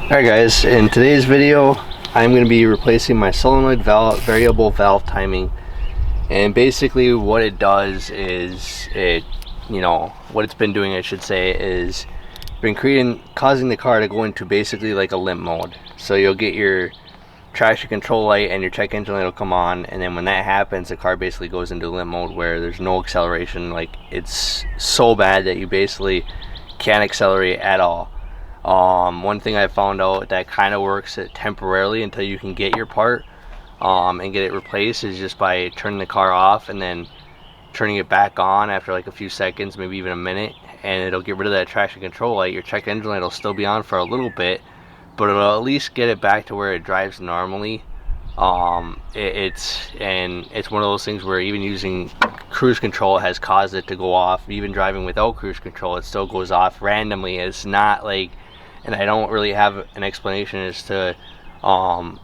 Alright guys, in today's video I'm going to be replacing my solenoid valve, variable valve timing, and basically what it does is what it's been doing, I should say, is been causing the car to go into basically like a limp mode. So you'll get your traction control light and your check engine light will come on, and then when that happens the car basically goes into limp mode where there's no acceleration. Like, it's so bad that you basically can't accelerate at all. One thing I found out that kind of works temporarily until you can get your part and get it replaced is just by turning the car off and then turning it back on after like a few seconds, maybe even a minute, and it'll get rid of that traction control light. Your check engine light will still be on for a little bit, but it'll at least get it back to where it drives normally. It's one of those things where even using cruise control has caused it to go off. Even driving without cruise control, it still goes off randomly. It's not like, and I don't really have an explanation as to how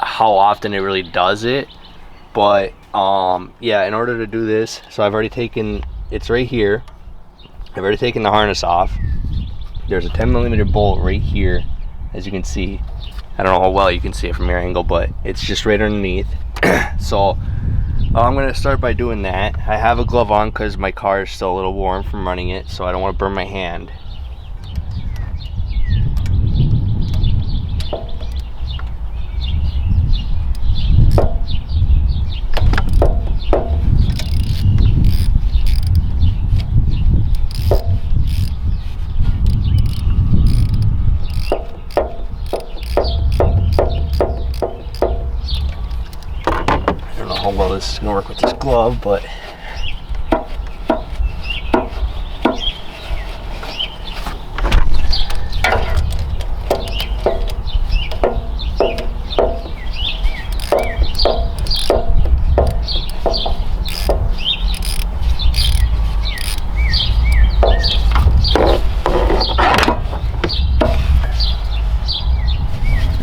often it really does it, but yeah, in order to do this, so I've already taken, it's right here, I've already taken the harness off. There's a 10mm bolt right here, as you can see. I don't know how well you can see it from your angle, but it's just right underneath. So I'm going to start by doing that. I have a glove on because my car is still a little warm from running it, so I don't want to burn my hand. How well this is going to work with this glove, but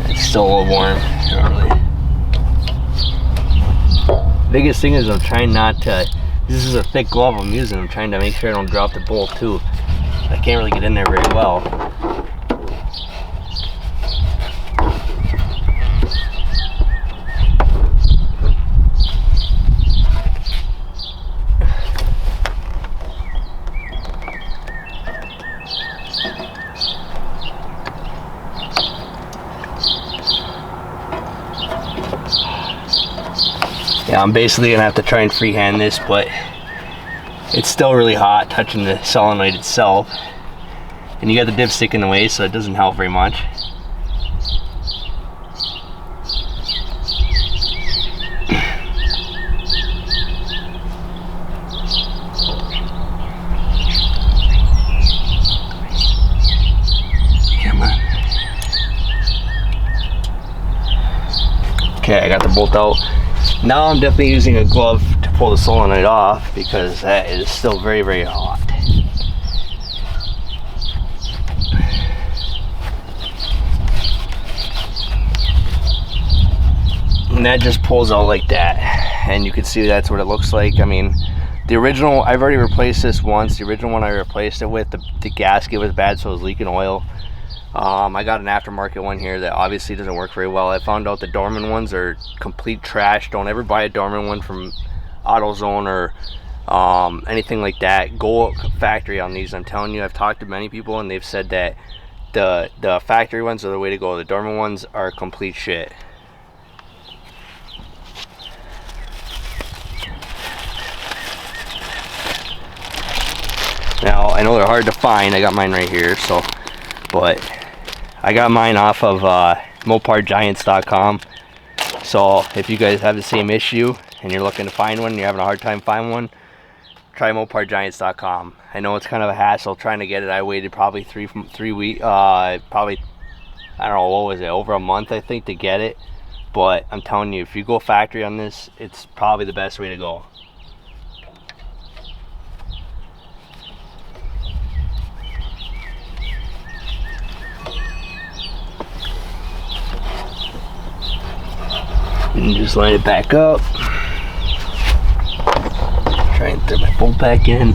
it's still a little warm. Biggest thing is I'm trying not to, this is a thick glove I'm using, I'm trying to make sure I don't drop the bolt too. I can't really get in there very well. Yeah, I'm basically gonna have to try and freehand this, but it's still really hot touching the solenoid itself, and you got the dipstick in the way, so it doesn't help very much. Come on. Okay, I got the bolt out. Now I'm definitely using a glove to pull the solenoid off because that is still very, very hot. And that just pulls out like that. And you can see that's what it looks like. I mean, the original, I've already replaced this once. The original one I replaced it with, the gasket was bad, so it was leaking oil. I got an aftermarket one here that obviously doesn't work very well. I found out the Dorman ones are complete trash. Don't ever buy a Dorman one from AutoZone or anything like that. Go factory on these. I'm telling you, I've talked to many people and they've said that the factory ones are the way to go. The Dorman ones are complete shit. Now, I know they're hard to find. I got mine right here, so, but I got mine off of mopargiants.com. So if you guys have the same issue and you're looking to find one and you're having a hard time finding one, try mopargiants.com. I know it's kind of a hassle trying to get it. I waited probably three weeks, probably, I don't know, what was it, over a month I think to get it. But I'm telling you, if you go factory on this, it's probably the best way to go. And just line it back up. Try and throw my bolt back in.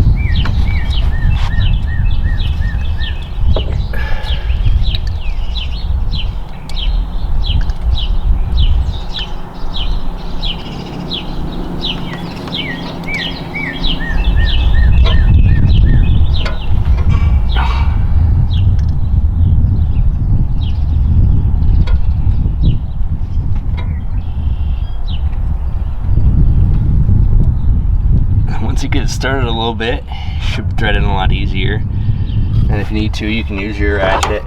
started a little bit. Should thread it a lot easier. And if you need to, you can use your ratchet.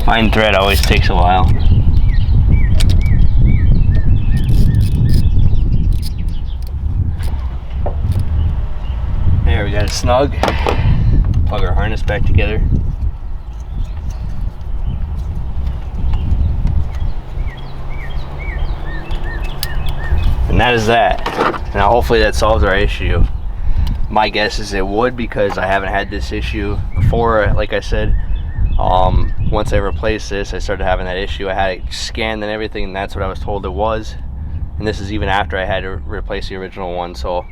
Fine thread always takes a while. There, we got it snug. Plug our harness back together. And that is that. Now hopefully that solves our issue. My guess is it would, because I haven't had this issue before. Like I said, once I replaced this, I started having that issue. I had it scanned and everything, and that's what I was told it was. And this is even after I had to replace the original one. So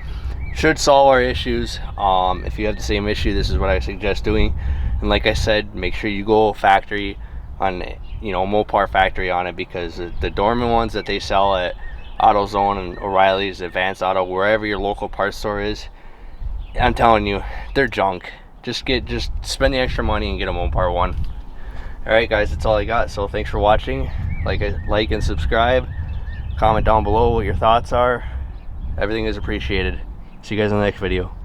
should solve our issues. If you have the same issue, this is what I suggest doing. And like I said, make sure you go factory on, you know, Mopar factory on it, because the dormant ones that they sell at AutoZone and O'Reilly's, Advanced Auto, wherever your local parts store is, I'm telling you, they're junk. Just spend the extra money and get a Mopar one. Alright guys, that's all I got. So thanks for watching. Like and subscribe. Comment down below what your thoughts are. Everything is appreciated. See you guys in the next video.